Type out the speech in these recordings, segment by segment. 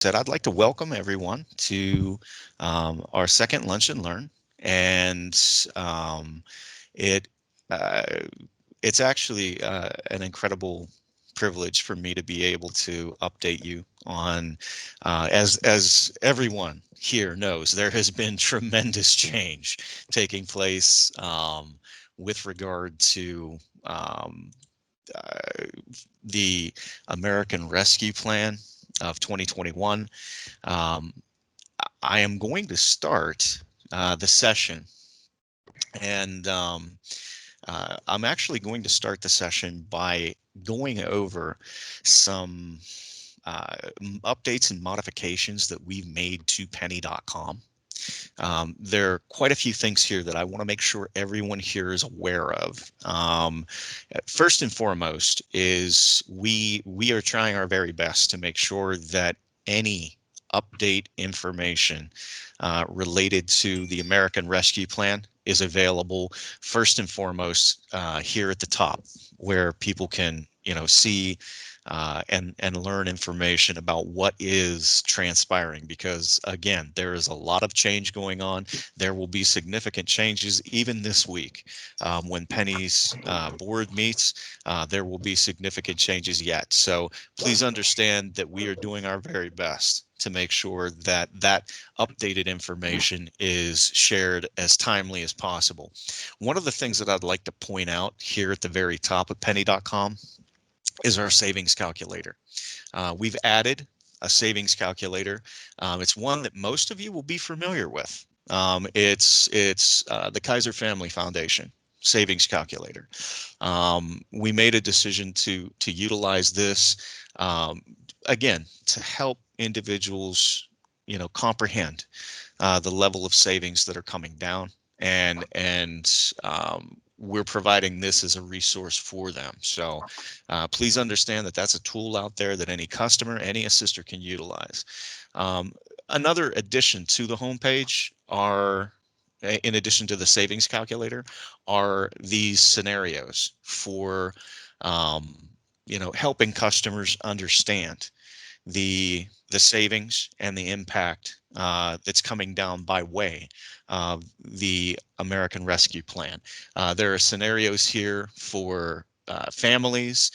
said, I'd like to welcome everyone to our second Lunch and Learn. And it uh, it's actually an incredible privilege for me to be able to update you on, as everyone here knows, there has been tremendous change taking place with regard to uh, the American Rescue Plan of 2021. Um, I am going to start the session, and I'm actually going to start the session by going over some updates and modifications that we've made to Pennie.com. There are quite a few things here that I want to make sure everyone here is aware of. First and foremost is we are trying our very best to make sure that any update information related to the American Rescue Plan is available first and foremost here at the top, where people can see and learn information about what is transpiring, because again, there is a lot of change going on. There will be significant changes even this week. When Pennie's board meets, there will be significant changes yet. So please understand that we are doing our very best to make sure that that updated information is shared as timely as possible. One of the things that I'd like to point out here at the very top of Pennie.com is our savings calculator. We've added a savings calculator. It's one that most of you will be familiar with. It's the Kaiser Family Foundation savings calculator. We made a decision to utilize this, again, to help individuals comprehend the level of savings that are coming down, and we're providing this as a resource for them. So please understand that that's a tool out there that any customer, any assister can utilize. Another addition to the homepage are, in addition to the savings calculator, are these scenarios for helping customers understand the savings and the impact that's coming down by way of the American Rescue Plan. There are scenarios here for families.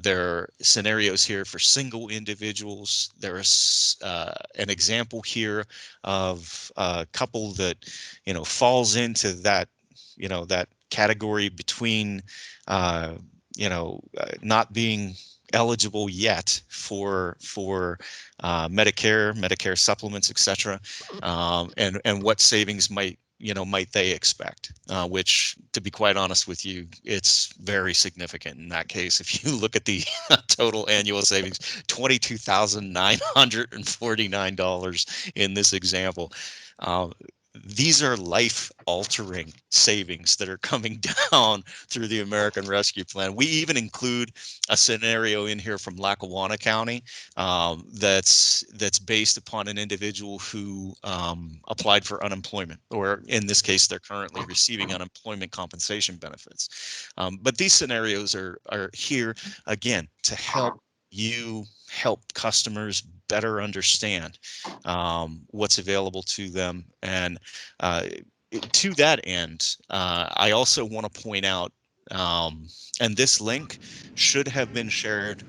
There are scenarios here for single individuals. There is an example here of a couple that falls into that that category between not being eligible yet for Medicare supplements, etc., and what savings might they expect, which, to be quite honest with you, it's very significant in that case. If you look at the total annual savings, $22,949 in this example. These are life-altering savings that are coming down through the American Rescue Plan. We even include a scenario in here from Lackawanna County that's based upon an individual who applied for unemployment, or in this case, they're currently receiving unemployment compensation benefits. But these scenarios are here again to help customers better understand what's available to them. And to that end, I also want to point out, and this link should have been shared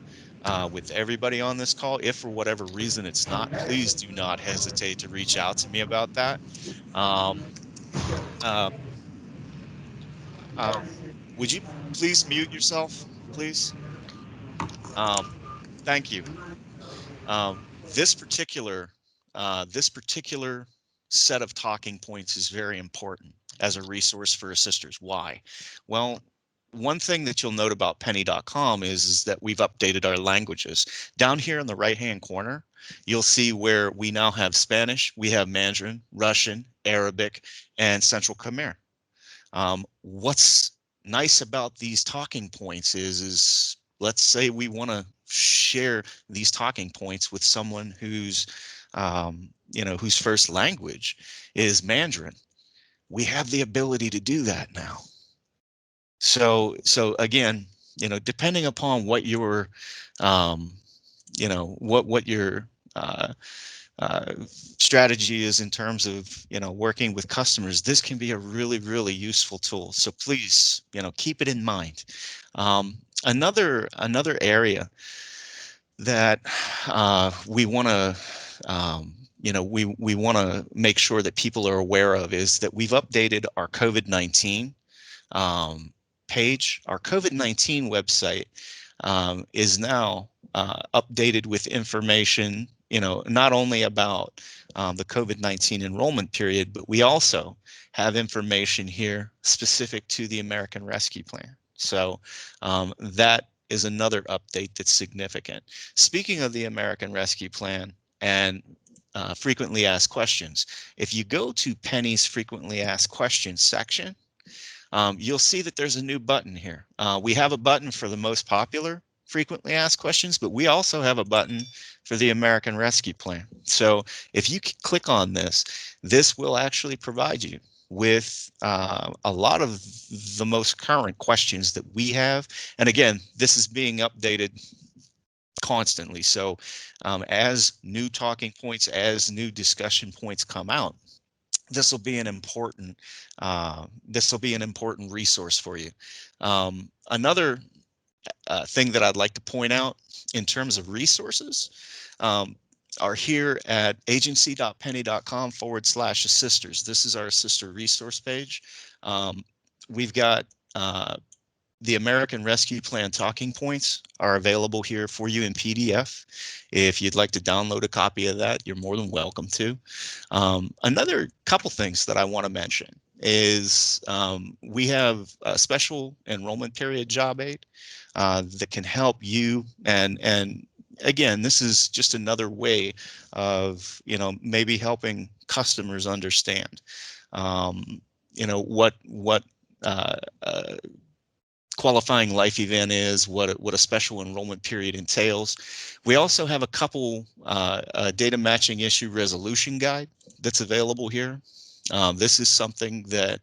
with everybody on this call. If for whatever reason it's not, please do not hesitate to reach out to me about that. Um, uh, uh, would you please mute yourself, please? Um, thank you. This particular set of talking points is very important as a resource for assisters. Why? Well, one thing that you'll note about Pennie.com is that we've updated our languages. Down here in the right-hand corner, you'll see where we now have Spanish, we have Mandarin, Russian, Arabic, and Central Khmer. What's nice about these talking points is let's say we want to share these talking points with someone whose whose first language is Mandarin. We have the ability to do that now. So again, depending upon what your what your strategy is in terms of, working with customers, this can be a really, really useful tool. So please, keep it in mind. Another area that we want to, we want to make sure that people are aware of is that we've updated our COVID-19 page. Our COVID-19 website is now updated with information, not only about the COVID-19 enrollment period, but we also have information here specific to the American Rescue Plan. So that is another update that's significant. Speaking of the American Rescue Plan and frequently asked questions, if you go to Pennie's frequently asked questions section, you'll see that there's a new button here. We have a button for the most popular frequently asked questions, but we also have a button for the American Rescue Plan. So if you click on this, this will actually provide you with a lot of the most current questions that we have. And again, this is being updated constantly. So as new talking points, as new discussion points come out, this will be an important resource for you. Another thing that I'd like to point out in terms of resources are here at agency.pennie.com/assisters. This is our assister resource page. We've got the American Rescue Plan talking points are available here for you in PDF. If you'd like to download a copy of that, you're more than welcome to. Another couple things that I want to mention is we have a special enrollment period job aid that can help you, and again, this is just another way of maybe helping customers understand what uh, uh, qualifying life event is, what a special enrollment period entails. We also have a couple data matching issue resolution guide that's available here. This is something that,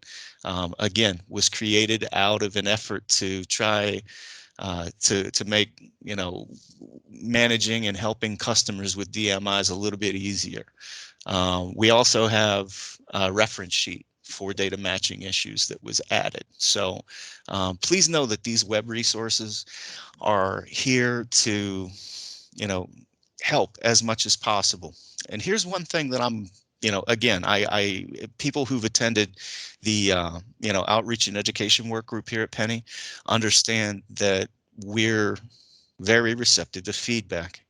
again, was created out of an effort to try to make managing and helping customers with DMIs a little bit easier. We also have a reference sheet for data matching issues that was added. So please know that these web resources are here to, help as much as possible. And here's one thing that I'm, again, I people who've attended the, outreach and education work group here at Pennie understand that we're very receptive to feedback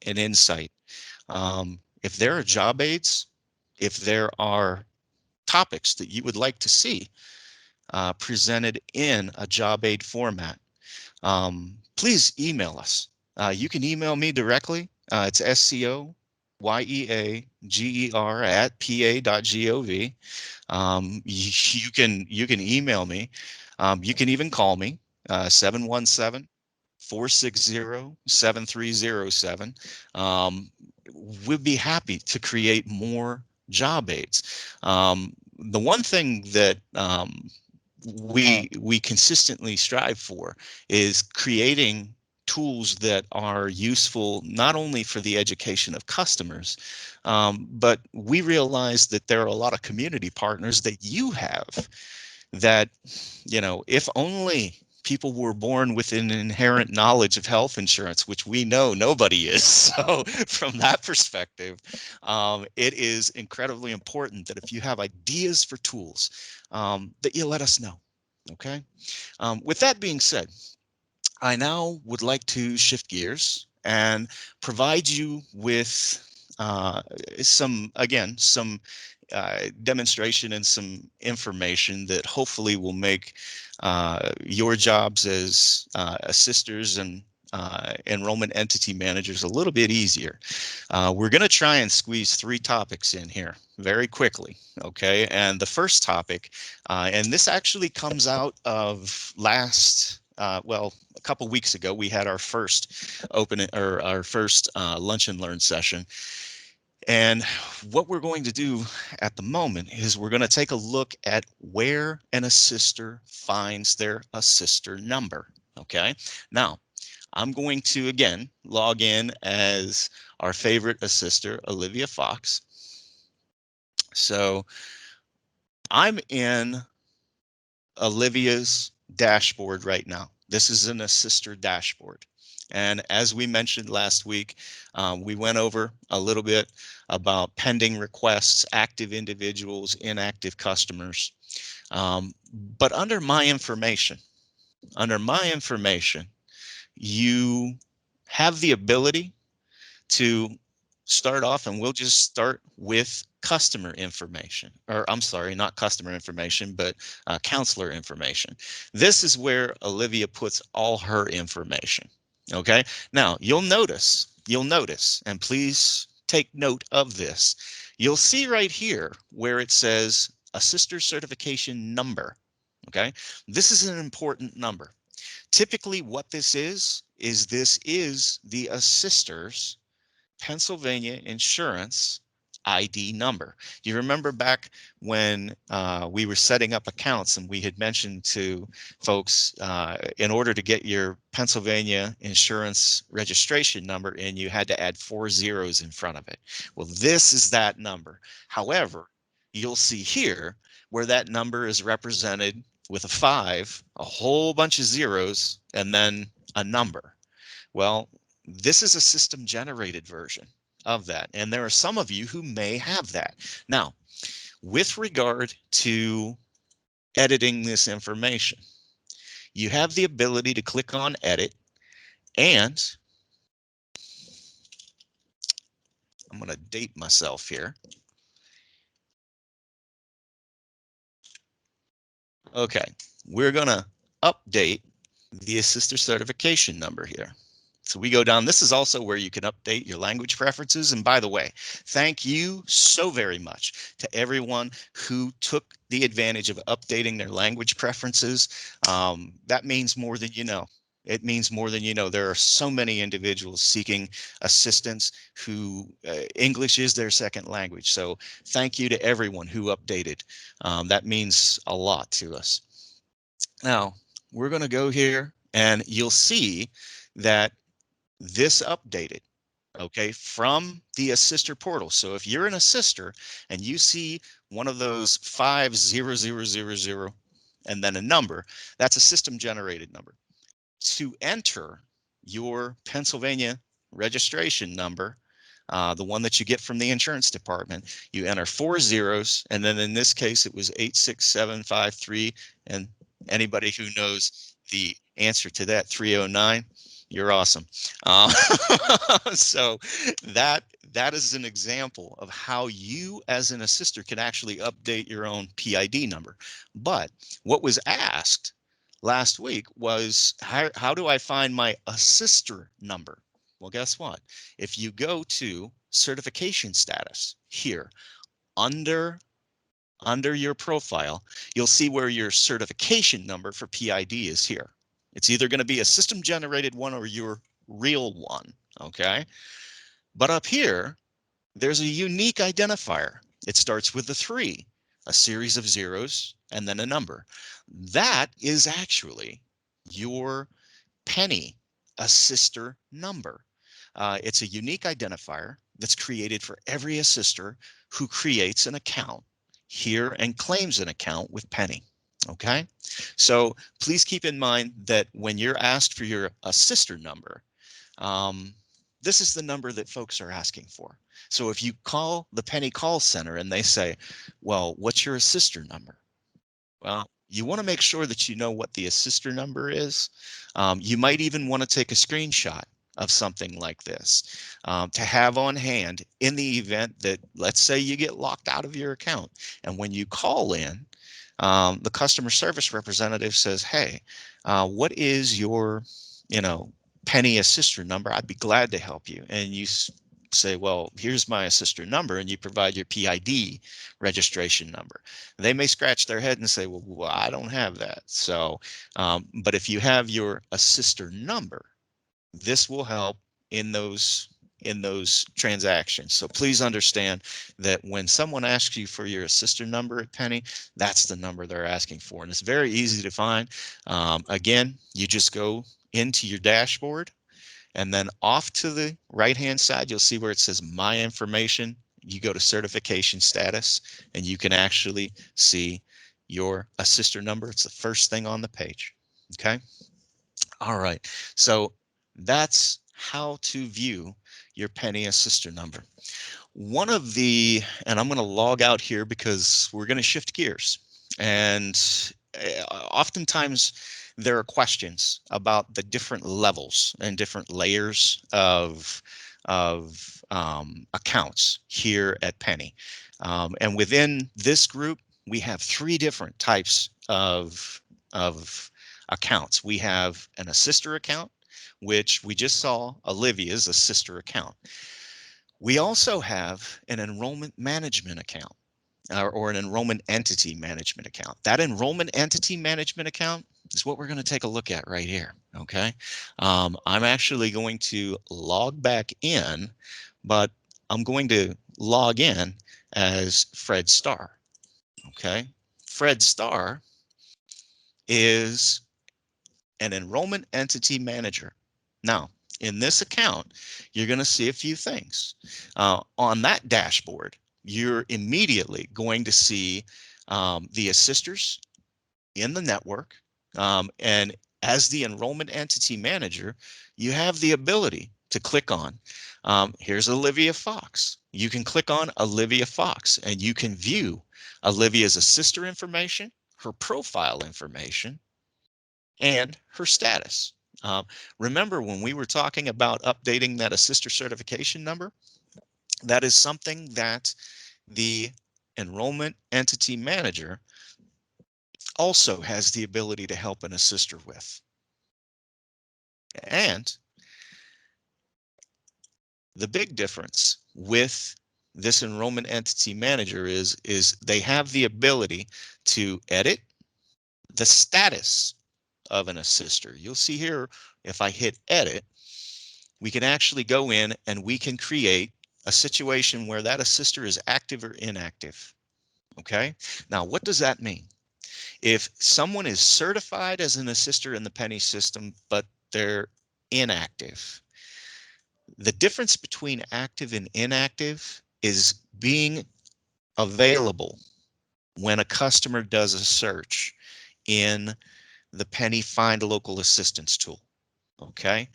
and insight. If there are job aids, if there are topics that you would like to see presented in a job aid format, please email us. You can email me directly. It's scoyeager@pa.gov. You can email me. You can even call me 717-460-7307. We'd be happy to create more job aids. The one thing that we consistently strive for is creating tools that are useful not only for the education of customers, but we realize that there are a lot of community partners that you have that, if only people were born with an inherent knowledge of health insurance, which we know nobody is. So from that perspective, it is incredibly important that if you have ideas for tools, that you let us know. Okay. With that being said, I now would like to shift gears and provide you with some demonstration and some information that hopefully will make your jobs as assisters and enrollment entity managers a little bit easier. We're going to try and squeeze 3 topics in here very quickly, okay? And the first topic, and this actually comes out of well, a couple weeks ago, we had our first lunch and learn session. And what we're going to do at the moment is we're going to take a look at where an assister finds their assister number. Okay. Now, I'm going to, again, log in as our favorite assister, Olivia Fox. So I'm in Olivia's dashboard right now. This is an assister dashboard. And as we mentioned last week, we went over a little bit about pending requests, active individuals, inactive customers. But under my information, you have the ability to start off, and we'll just start with customer information, or I'm sorry, not customer information, but counselor information. This is where Olivia puts all her information. Okay, now you'll notice, and please take note of this. You'll see right here where it says assister certification number. Okay, this is an important number. Typically what this is this is the assister's Pennsylvania insurance ID number. You remember back when we were setting up accounts and we had mentioned to folks, in order to get your Pennsylvania insurance registration number in, you had to add 4 zeros in front of it. Well, this is that number. However, you'll see here where that number is represented with a 5, a whole bunch of zeros, and then a number. Well, this is a system generated version of that. And there are some of you who may have that. Now, with regard to editing this information, you have the ability to click on edit, and I'm going to date myself here. Okay, we're going to update the assister certification number here. So we go down. This is also where you can update your language preferences. And by the way, thank you so very much to everyone who took the advantage of updating their language preferences. That means more than you know. It means more than you know. There are so many individuals seeking assistance who English is their second language. So thank you to everyone who updated. That means a lot to us. Now, we're going to go here and you'll see that this updated, okay, from the assister portal. So if you're an assister and you see one of those 50000 and then a number, that's a system generated number. To enter your Pennsylvania registration number, the one that you get from the insurance department, you enter 4 zeros, and then in this case it was 86753, and anybody who knows the answer to that, 309, you're awesome. So that is an example of how you as an assister can actually update your own PID number. But what was asked last week was, how do I find my assister number? Well, guess what? If you go to certification status here under your profile, you'll see where your certification number for PID is here. It's either going to be a system generated one or your real one. Okay. But up here, there's a unique identifier. It starts with a 3, a series of zeros, and then a number. That is actually your Pennie assister number. It's a unique identifier that's created for every assister who creates an account here and claims an account with Pennie. Okay, so please keep in mind that when you're asked for your assister number, this is the number that folks are asking for. So if you call the Pennie call center and they say, well, what's your assister number? Well, you want to make sure that you know what the assister number is. You might even want to take a screenshot of something like this to have on hand in the event that, let's say, you get locked out of your account. And when you call in, the customer service representative says, hey, what is your, Pennie assister number? I'd be glad to help you. And you say, well, here's my assister number, and you provide your PID registration number. They may scratch their head and say, well, I don't have that. So, but if you have your assister number, this will help in those transactions. So please understand that when someone asks you for your assister number at Pennie, that's the number they're asking for. And it's very easy to find. Again, you just go into your dashboard And then off to the right-hand side, you'll see where it says My Information. You go to Certification Status, and you can actually see your assister number. It's the first thing on the page. Okay. All right. So that's how to view your Pennie assister number. One of the, and I'm going to log out here because we're going to shift gears. And oftentimes there are questions about the different levels and different layers of accounts here at Pennie. And within this group, we have three different types of accounts. We have an assister account, which we just saw Olivia's assister account. We also have an enrollment management account or an enrollment entity management account. That enrollment entity management account is what we're going to take a look at right here. Okay. I'm actually going to log back in, but I'm going to log in as Fred Starr. Okay. Fred Starr is an enrollment entity manager. Now, in this account, you're going to see a few things. On that dashboard, you're immediately going to see the assisters in the network. And as the enrollment entity manager, you have the ability to click on, here's Olivia Fox. You can click on Olivia Fox and you can view Olivia's assister information, her profile information, and her status. Remember when we were talking about updating that assister certification number? That is something that the enrollment entity manager also has the ability to help an assister with. And the big difference with this enrollment entity manager is they have the ability to edit the status of an assister. You'll see here, if I hit edit, we can actually go in and we can create a situation where that assister is active or inactive. Okay. Now, what does that mean? If someone is certified as an assister in the Pennie system, but they're inactive, the difference between active and inactive is being available when a customer does a search in the Pennie Find Local Assistance tool. Okay.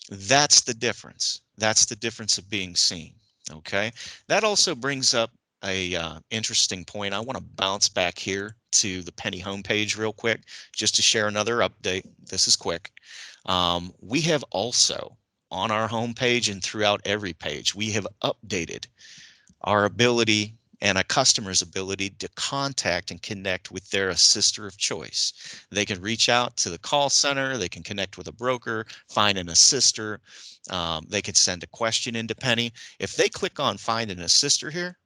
That's the difference. That's the difference of being seen. Okay. That also brings up a interesting point. I want to bounce back here to the Pennie homepage real quick, just to share another update. This is quick. We have also on our homepage and throughout every page, we have updated our ability and a customer's ability to contact and connect with their assister of choice. They can reach out to the call center, they can connect with a broker, find an assister, they can send a question into Pennie. If they click on Find an Assister here,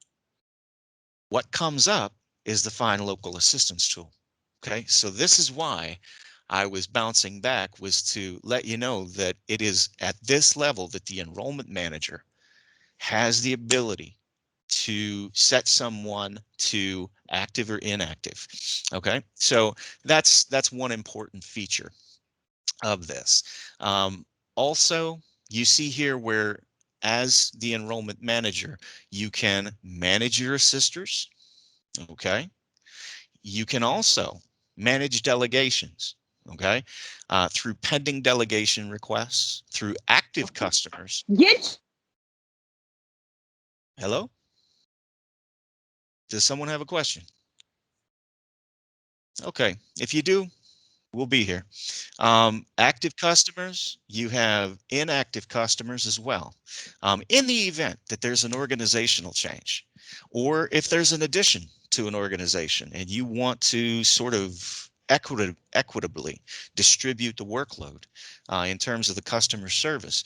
what comes up is the Find Local Assistance tool. Okay, so this is why I was bouncing back, was to let you know that it is at this level that the enrollment manager has the ability to set someone to active or inactive. Okay, so that's one important feature of this. Also, you see here where as the enrollment manager, you can manage your assisters. Okay, you can also manage delegations. Okay, through pending delegation requests, through active customers. Get Hello? Does someone have a question? Okay, if you do, we'll be here. Active customers, you have inactive customers as well. In the event that there's an organizational change, or if there's an addition to an organization and you want to sort of equitably distribute the workload in terms of the customer service,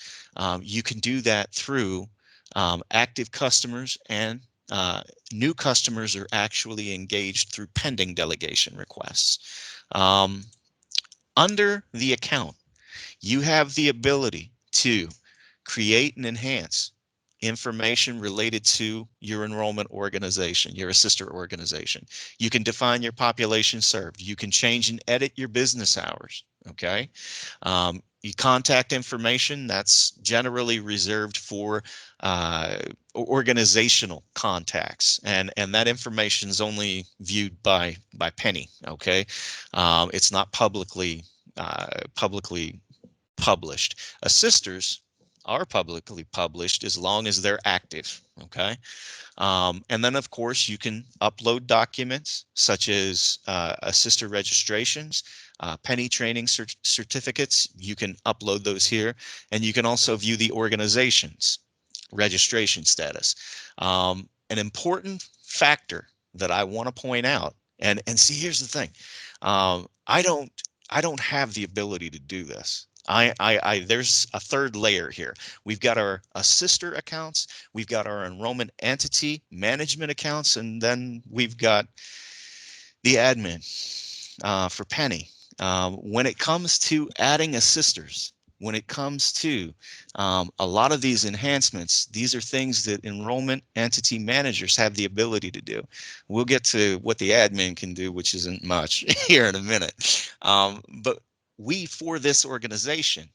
you can do that through active customers, and new customers are actually engaged through pending delegation requests. Under the account, you have the ability to create and enhance information related to your enrollment organization, your sister organization. You can define your population served. You can change and edit your business hours. Okay. Your contact information, that's generally reserved for organizational contacts, and that information is only viewed by Pennie. Okay. It's not publicly published. Assisters are publicly published as long as they're active. Okay. And then, of course, you can upload documents such as assister registrations, Pennie training certificates. You can upload those here, and you can also view the organization's registration status. An important factor that I want to point out, and see, here's the thing. I don't have the ability to do this. There's a third layer here. We've got our assister accounts, we've got our enrollment entity management accounts, and then we've got the admin for Pennie. When it comes to adding assisters, when it comes to a lot of these enhancements, these are things that enrollment entity managers have the ability to do. We'll get to what the admin can do, which isn't much here in a minute. But we, for this organization,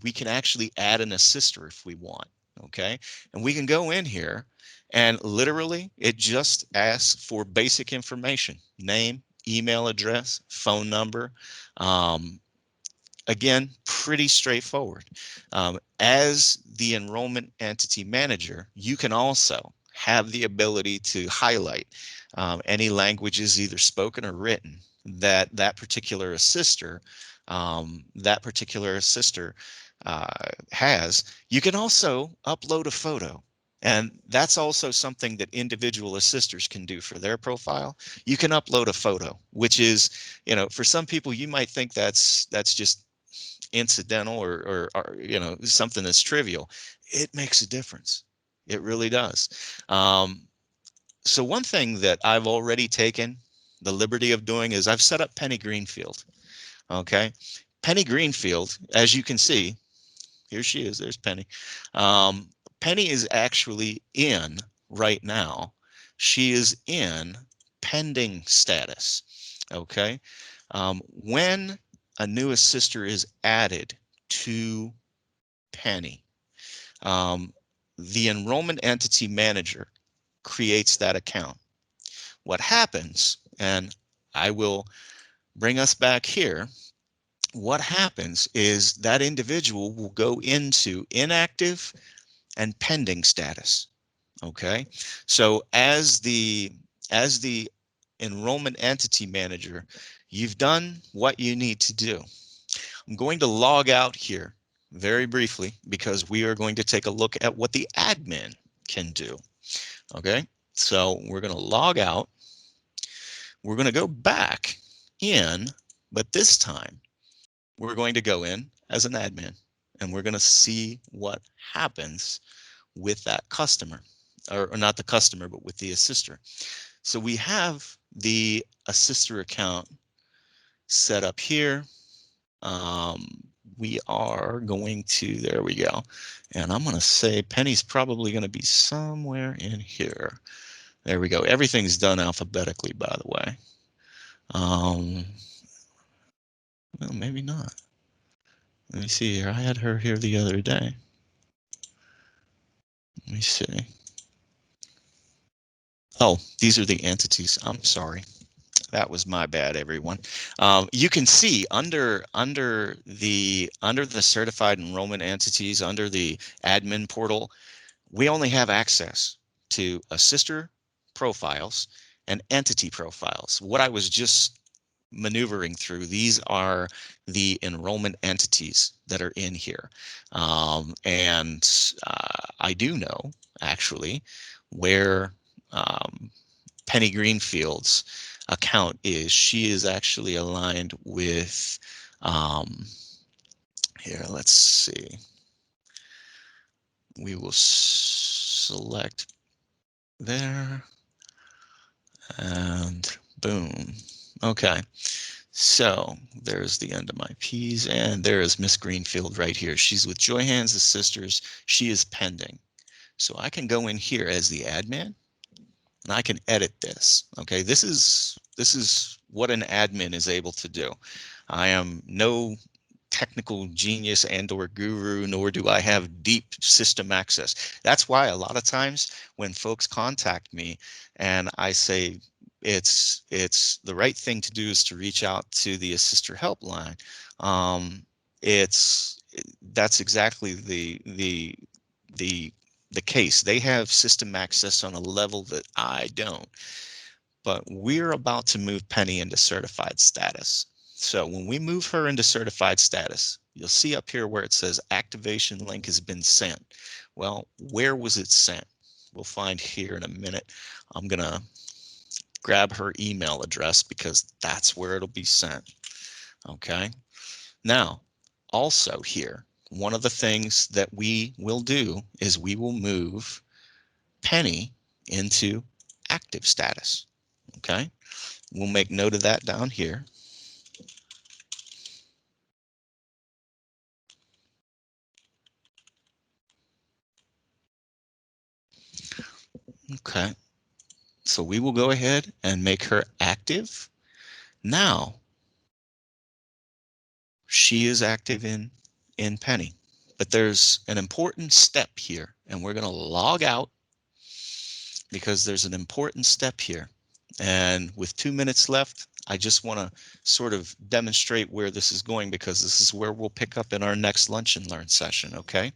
we can actually add an assister if we want. Okay. And we can go in here and literally it just asks for basic information: name, email address, phone number. Um, Again, pretty straightforward. As the enrollment entity manager, you can also have the ability to highlight any languages, either spoken or written, that particular assister has. You can also upload a photo. And that's also something that individual assisters can do for their profile. You can upload a photo, which is, for some people, you might think that's just incidental or something that's trivial. It makes a difference. It really does. So one thing that I've already taken the liberty of doing is I've set up Pennie Greenfield. Okay. Pennie Greenfield, as you can see, here she is. There's Pennie. Pennie is actually in right now. She is in pending status. Okay. When a new assister is added to Pennie, the enrollment entity manager creates that account. What happens, and I will bring us back here, what happens is that individual will go into inactive and pending status. Okay, so as the enrollment entity manager, you've done what you need to do. I'm going to log out here very briefly because we are going to take a look at what the admin can do. Okay, so we're going to log out. We're going to go back in, but this time we're going to go in as an admin and we're going to see what happens with that customer, or not the customer, but with the assister. So we have the assister account set up here. We are going to, there we go. And I'm going to say Pennie's probably going to be somewhere in here. There we go. Everything's done alphabetically, by the way. Well, maybe not. Let me see here. I had her here the other day. Let me see. Oh, these are the entities. I'm sorry. That was my bad, everyone. You can see under the certified enrollment entities, under the admin portal, we only have access to assister profiles and entity profiles. What I was just maneuvering through, these are the enrollment entities that are in here. And I do know, actually, where Pennie Greenfield's account is. She is actually aligned with, here, let's see. We will select there and boom. Okay. So there's the end of my P's, and there is Miss Greenfield right here. She's with Joy Hands, the sisters. She is pending. So I can go in here as the admin and I can edit this. Okay, this is what an admin is able to do. I am no technical genius and or guru, nor do I have deep system access. That's why a lot of times when folks contact me and I say it's the right thing to do is to reach out to the assister helpline. It's that's exactly the the case. They have system access on a level that I don't. But we're about to move Pennie into certified status. So when we move her into certified status, you'll see up here where it says activation link has been sent. Well, where was it sent? We'll find here in a minute. I'm gonna grab her email address because that's where it'll be sent. Okay. Now, also here, one of the things that we will do is we will move Pennie into active status. Okay. We'll make note of that down here. Okay, so we will go ahead and make her active. Now she is active in Pennie, but there's an important step here, and we're going to log out because there's an important step here. And with 2 minutes left, I just want to sort of demonstrate where this is going because this is where we'll pick up in our next Lunch and Learn session. Okay,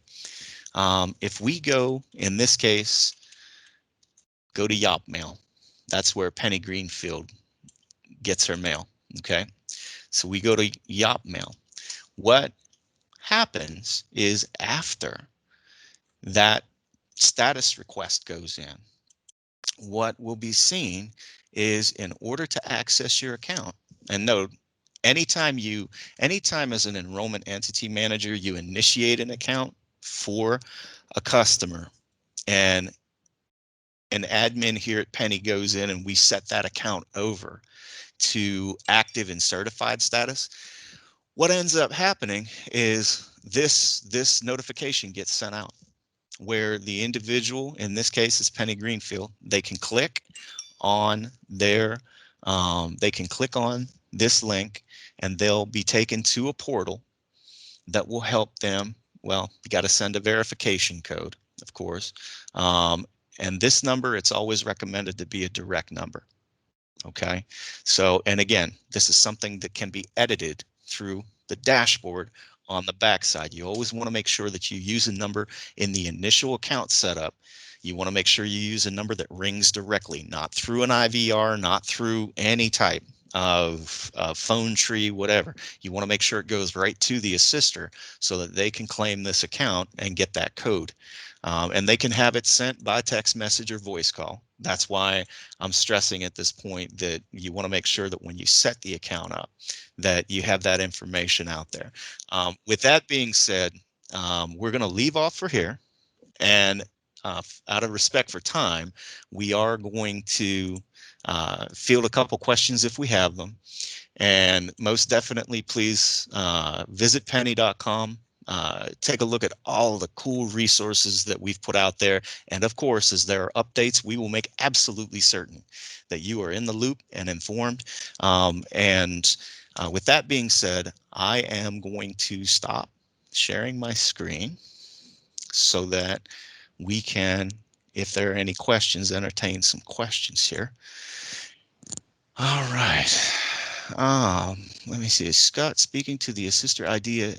if we go in this case, go to Yop Mail. That's where Pennie Greenfield gets her mail. Okay, so we go to Yop Mail. What happens is after that status request goes in, what will be seen is in order to access your account, and note, anytime as an enrollment entity manager, you initiate an account for a customer and an admin here at Pennie goes in and we set that account over to active and certified status, what ends up happening is this notification gets sent out where the individual, in this case is Pennie Greenfield, they can click on this link and they'll be taken to a portal that will help them. Well, you got to send a verification code, of course. And this number, it's always recommended to be a direct number. Okay, so, and again, this is something that can be edited through the dashboard on the backside. You always want to make sure that you use a number in the initial account setup. You want to make sure you use a number that rings directly, not through an IVR, not through any type of phone tree, whatever. You want to make sure it goes right to the assister so that they can claim this account and get that code. And they can have it sent by text message or voice call. That's why I'm stressing at this point that you want to make sure that when you set the account up, that you have that information out there. With that being said, we're going to leave off for here. And out of respect for time, we are going to field a couple questions if we have them. And most definitely, please visit pennie.com. Take a look at all the cool resources that we've put out there. And of course, as there are updates, we will make absolutely certain that you are in the loop and informed. With that being said, I am going to stop sharing my screen so that we can, if there are any questions, entertain some questions here. All right. Let me see. Is Scott speaking to the assister ID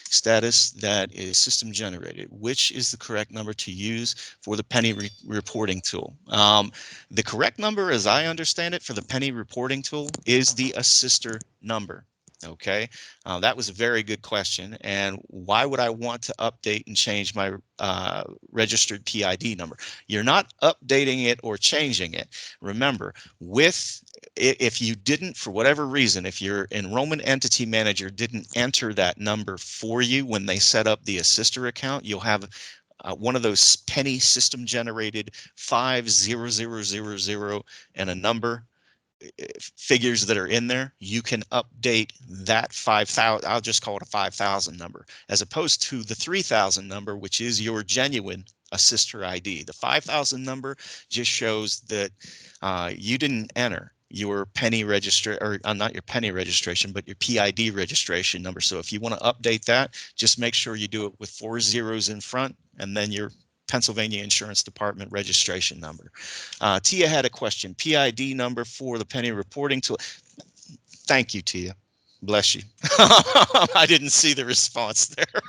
status that is system generated? Which is the correct number to use for the Pennie reporting tool? The correct number, as I understand it, for the Pennie reporting tool is the assister number. Okay, that was a very good question. And why would I want to update and change my registered PID number? You're not updating it or changing it. Remember, if you didn't, for whatever reason, if your enrollment entity manager didn't enter that number for you when they set up the assister account, you'll have one of those Pennie system generated 50000 and a number. figures that are in there, you can update that 5,000. I'll just call it a 5,000 number, as opposed to the 3,000 number, which is your genuine assister ID. The 5,000 number just shows that you didn't enter your Pennie register, or not your Pennie registration, but your PID registration number. So if you want to update that, just make sure you do it with 4 zeros in front and then your Pennsylvania Insurance Department registration number. Tia had a question. PID number for the Pennie reporting tool. Thank you, Tia. Bless you. I didn't see the response there.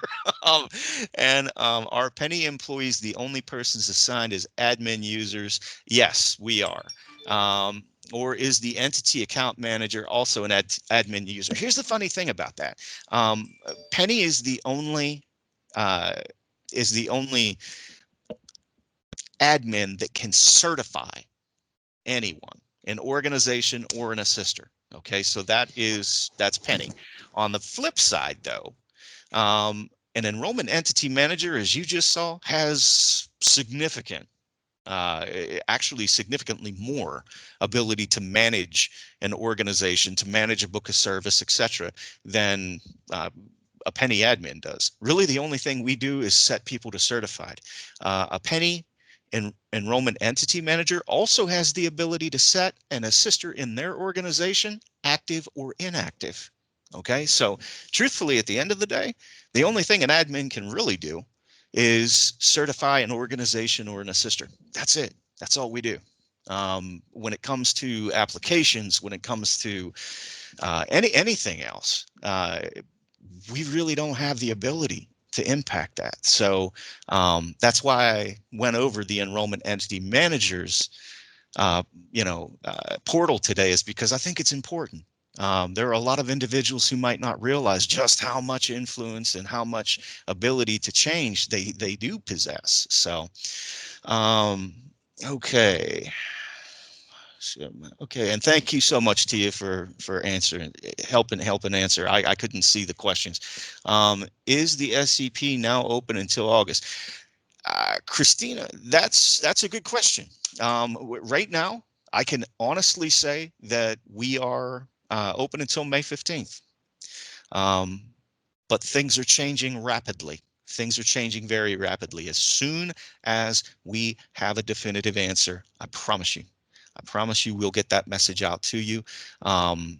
Are Pennie employees the only persons assigned as admin users? Yes, we are. Or is the entity account manager also an admin user? Here's the funny thing about that. Pennie is the only admin that can certify anyone, an organization or an assister. Okay, so that's Pennie. On the flip side, though, an enrollment entity manager, as you just saw, has actually significantly more ability to manage an organization, to manage a book of service, etc., than a Pennie admin does. Really, the only thing we do is set people to certified. A Pennie enrollment entity manager also has the ability to set an assister in their organization active or inactive. Okay, so truthfully, at the end of the day, the only thing an admin can really do is certify an organization or an assister. That's it. That's all we do. When it comes to applications, when it comes to anything else, we really don't have the ability to impact that. So that's why I went over the enrollment entity managers portal today, is because I think it's important. There are a lot of individuals who might not realize just how much influence and how much ability to change they do possess. So, okay. Okay, and thank you so much, Tia, for answering, helping answer. I couldn't see the questions. Is the SCP now open until August? Christina, that's a good question. Right now, I can honestly say that we are open until May 15th. But things are changing rapidly. Things are changing very rapidly. As soon as we have a definitive answer, I promise you we'll get that message out to you. And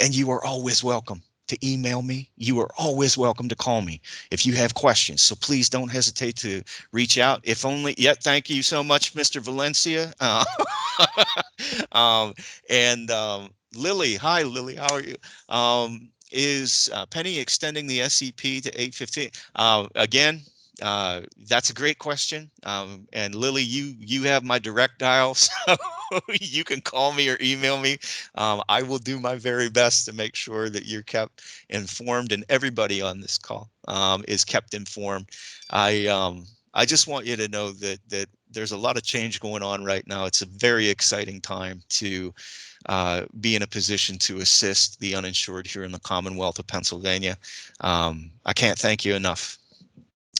you are always welcome to email me. You are always welcome to call me if you have questions. So please don't hesitate to reach out. If only, thank you so much, Mr. Valencia. Lily, hi Lily, how are you? Is Pennie extending the SCP to 815? Again, that's a great question. And Lily, you have my direct dial, so you can call me or email me. I will do my very best to make sure that you're kept informed, and everybody on this call is kept informed. I just want you to know that there's a lot of change going on right now. It's a very exciting time to be in a position to assist the uninsured here in the Commonwealth of Pennsylvania. I can't thank you enough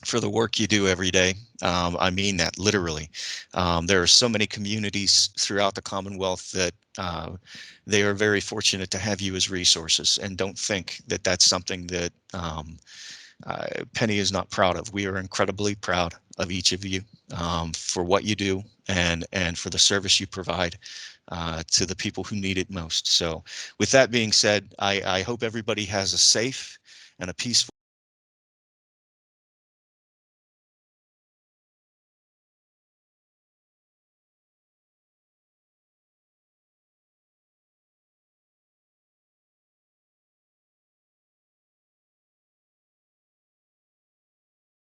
for the work you do every day. I mean that literally. There are so many communities throughout the Commonwealth that they are very fortunate to have you as resources, and don't think that that's something that Pennie is not proud of. We are incredibly proud of each of you for what you do and for the service you provide to the people who need it most. So with that being said, I hope everybody has a safe and a peaceful